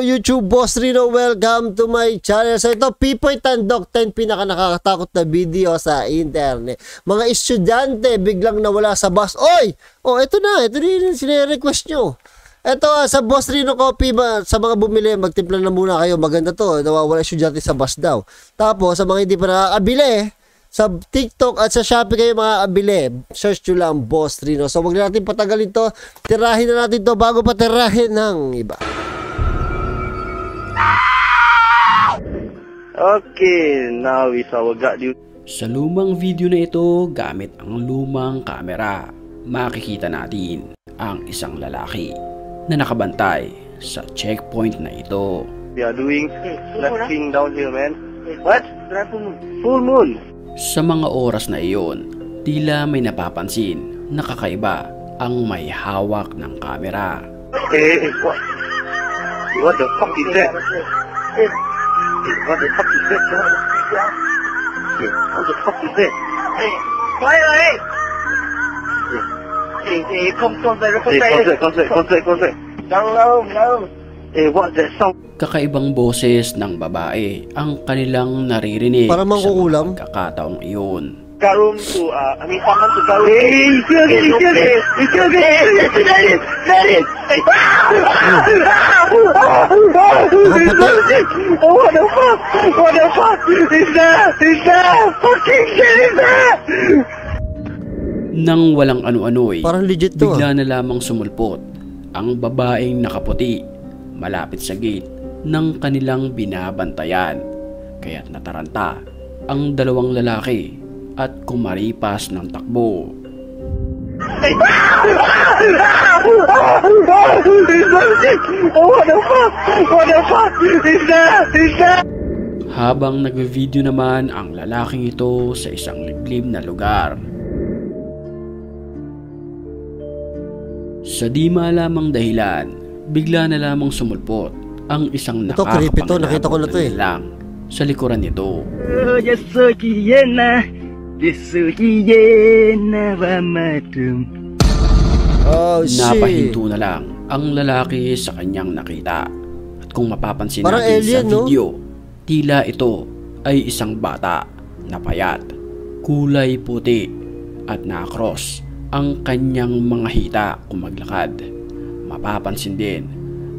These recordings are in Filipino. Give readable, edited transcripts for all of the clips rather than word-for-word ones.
Hello YouTube, Boss Rino, welcome to my channel. So ito, Pipoy Tandok 10 pinaka nakakatakot na video sa internet. Mga estudyante biglang nawala sa bus. Oy! Oh, ito na yung sine-request nyo. Ito sa Boss Rino Coffee ba, sa mga bumili, magtimpla na muna kayo. Maganda to, nawawala estudyante sa bus daw. Tapos sa mga hindi pa nakakabili, sa TikTok at sa Shopee kayo mga abili. Search nyo lang Boss Rino. So wag na natin patagalin to. Tirahin na natin to bago pa tirahin ng iba. Okay, now is our guard duty. Sa lumang video na ito, gamit ang lumang kamera, makikita natin ang isang lalaki na nakabantay sa checkpoint na ito. We are doing nothing down here, man. What? Full moon. Sa mga oras na iyon, tila may napapansin na kakaiba ang may hawak ng kamera. What the fuck is that? What the fuck is that? What the fuck is that? Contact. No. What's that sound? Kakaibang boses ng babae ang kanilang naririnig Para mangkukulam? sa pagkakataong iyon. Someone to go. Hey, you killed it! What the fuck? Is that? Fucking shit is that? Nang walang ano-ano'y, Parang legit to. bigla na lamang sumulpot ang babaeng nakaputi malapit sa gate ng kanilang binabantayan. Kaya't nataranta ang dalawang lalaki at kumaripas ng takbo. What the fuck? Is that? Habang nagve-video naman ang lalaking ito sa isang liblib na lugar. Sa di malamang dahilan, bigla na lamang sumulpot ang isang Ito, creepy to. Nakita ko na to eh. lang sa likuran nito. Oh shit. Napahinto na lang ang lalaki sa kanyang nakita. At kung mapapansin Parang natin alien, sa video, tila ito ay isang bata na payat, kulay puti at nakross ang kanyang mga hita kung maglakad. Mapapansin din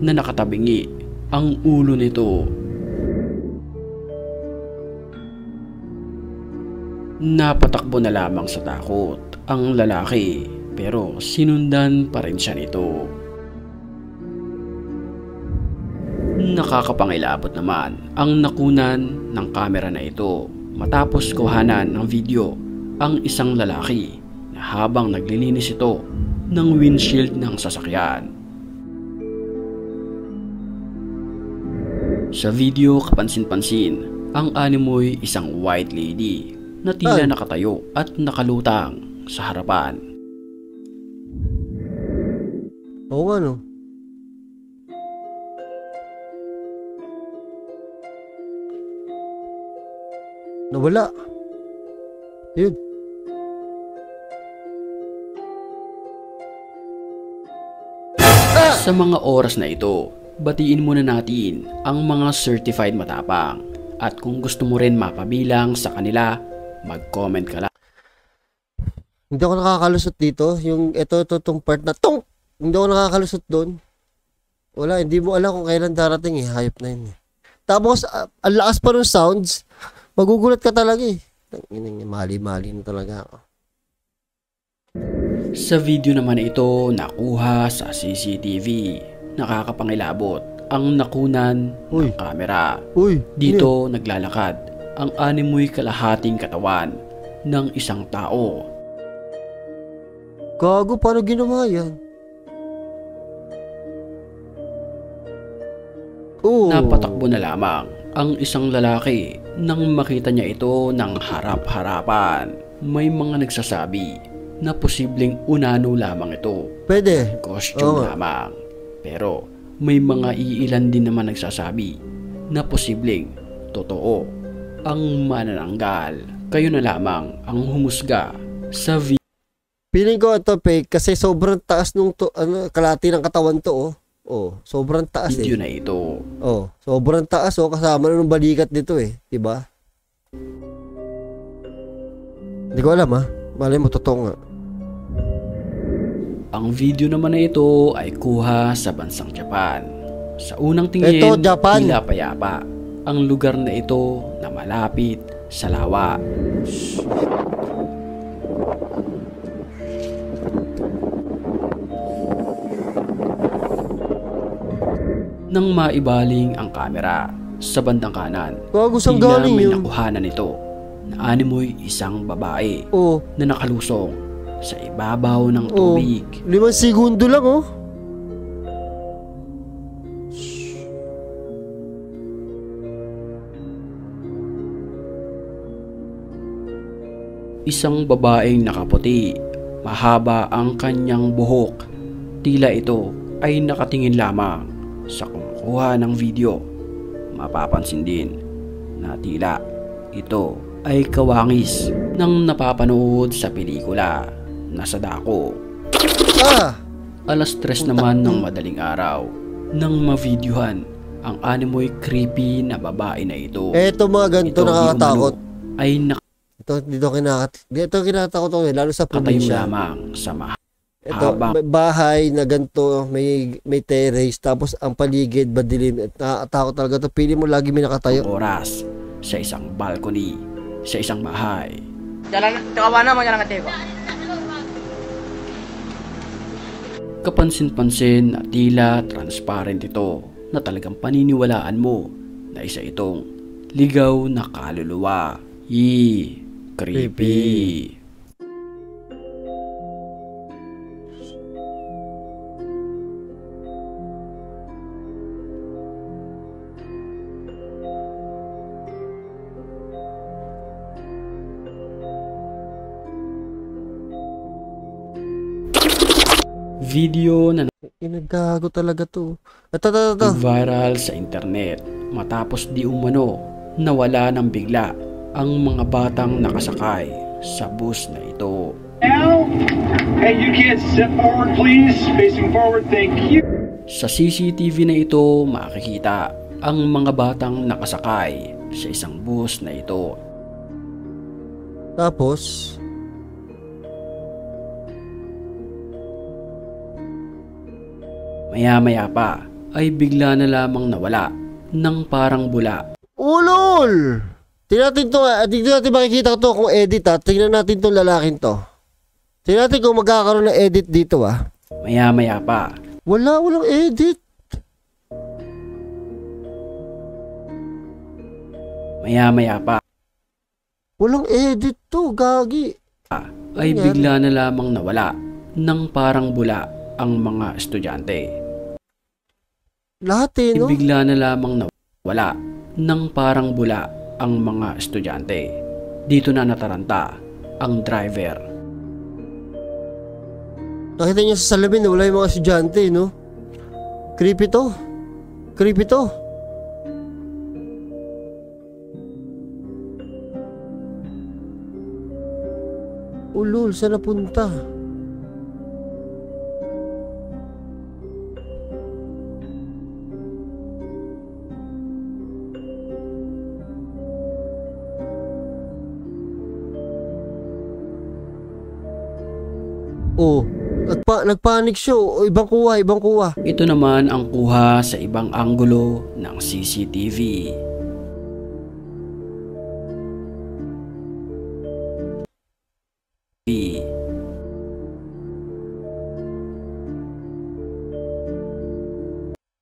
na nakatabingi ang ulo nito. Napatakbo na lamang sa takot ang lalaki pero sinundan pa rin siya nito. Nakakapangilabot naman ang nakunan ng kamera na ito matapos kuhanan ng video ang isang lalaki na habang naglilinis ito ng windshield ng sasakyan. Sa video kapansin-pansin, ang animoy isang white lady na tila nakatayo at nakalutang sa harapan. Oo nga no. Nawala. Yun. Sa mga oras na ito, batiin muna natin ang mga certified matapang. At kung gusto mo rin mapabilang sa kanila, mag-comment ka lang. Hindi ako nakakalusot dito. Yung itong part na tong. Hindi ako nakakalusot doon. Wala, hindi mo alam kung kailan darating eh. Hayop na yun eh. Tapos, ang lakas pa ng sounds. Magugulat ka talaga eh. Mali-mali na talaga ako. Sa video naman ito, nakuha sa CCTV. Nakakapangilabot ang nakunan ng kamera. Dito naglalakad ang animoy kalahating katawan ng isang tao. Gago, paano ginawa yan? Napatakbo na lamang ang isang lalaki nang makita niya ito ng harap-harapan. May mga nagsasabi na posibleng unano lamang ito. Pwede. Costume lamang. Pero may mga iilan din naman nagsasabi na posibleng totoo ang manananggal. Kayo na lamang ang humusga sa video. Feeling ko ito fake kasi sobrang taas nung kalahati ng katawan to oh. Oh, sobrang taas video na ito. Oh, sobrang taas oh, kasama na ng balikat nito eh, 'di ba? Hindi ko alam malay mo totoo nga. Ang video naman na ito ay kuha sa bansang Japan. Sa unang tingin, Ito, Japan. tila payapa ang lugar na ito na malapit sa lawa. Nang maibaling ang kamera sa bandang kanan, Gago, saan tila galing may yun? nakuhanan nito na animoy isang babae Oh, na nakalusong sa ibabaw ng tubig. 5 segundo lang oh. Isang babaeng nakaputi, mahaba ang kanyang buhok. Tila ito ay nakatingin lamang sa kumukuha ng video. Mapapansin din na tila ito ay kawangis ng napapanood sa pelikula na Sadako. Alas 3 naman ng madaling araw nang mavideohan ang animoy creepy na babae na ito. Eto mga ganito Ito, di nakakatakot. umano, ay Dito kinatakot ako lalo sa nakatayo probinsya. lamang sa Ito, habang may bahay na ganito, may terrace, tapos ang paligid, madilim, at nakakatakot talaga to. Pili mo lagi may nakatayo. oras sa isang balcony sa isang bahay. Kapansin-pansin na tila transparent ito na talagang paniniwalaan mo na isa itong ligaw na kaluluwa. Creepy. Video na Inagago talaga to. Ito. viral sa internet matapos di umano nawala ng bigla ang mga batang nakasakay sa bus na ito. Now, hey, you kids, step forward, please. Facing forward, thank you. Sa CCTV na ito makikita ang mga batang nakasakay sa isang bus na ito. Tapos, Maya-maya pa ay bigla na lamang nawala ng parang bula. ulol! Tingnan natin to, tingnan natin makikita ko to kung edit Tingnan natin tong lalaking to. Tingnan natin kung magkakaroon ng edit dito Maya-maya pa Walang edit. Maya-maya pa Walang edit to, gagi. ay bigla na lamang nawala ng parang bula ang mga estudyante. Lahat no? Bigla na lamang nawala ng parang bula ang mga estudyante. Dito na nataranta ang driver. Nakita niyo sa salamin na wala yung mga estudyante, no? Creepy to. Ulol, saan napunta? Oh, nagpanik siya. Oh, ibang kuha. Ito naman ang kuha sa ibang anggulo ng CCTV.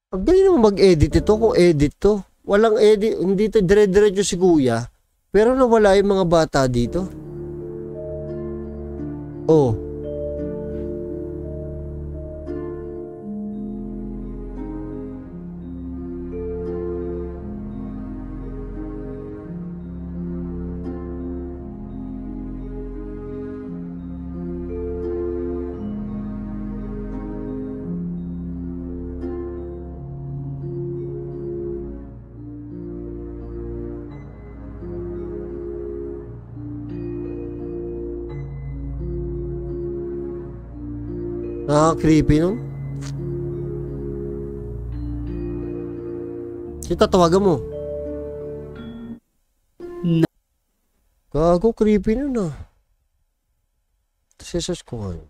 Ang galing naman mag-edit ito kung edit to. Walang edit, hindi to dire-diretso si kuya. Pero nawala yung mga bata dito. Oh. Nakaka-creepy no? Sino tatawagan mo? Gago, creepy nun ah. Search ko nga.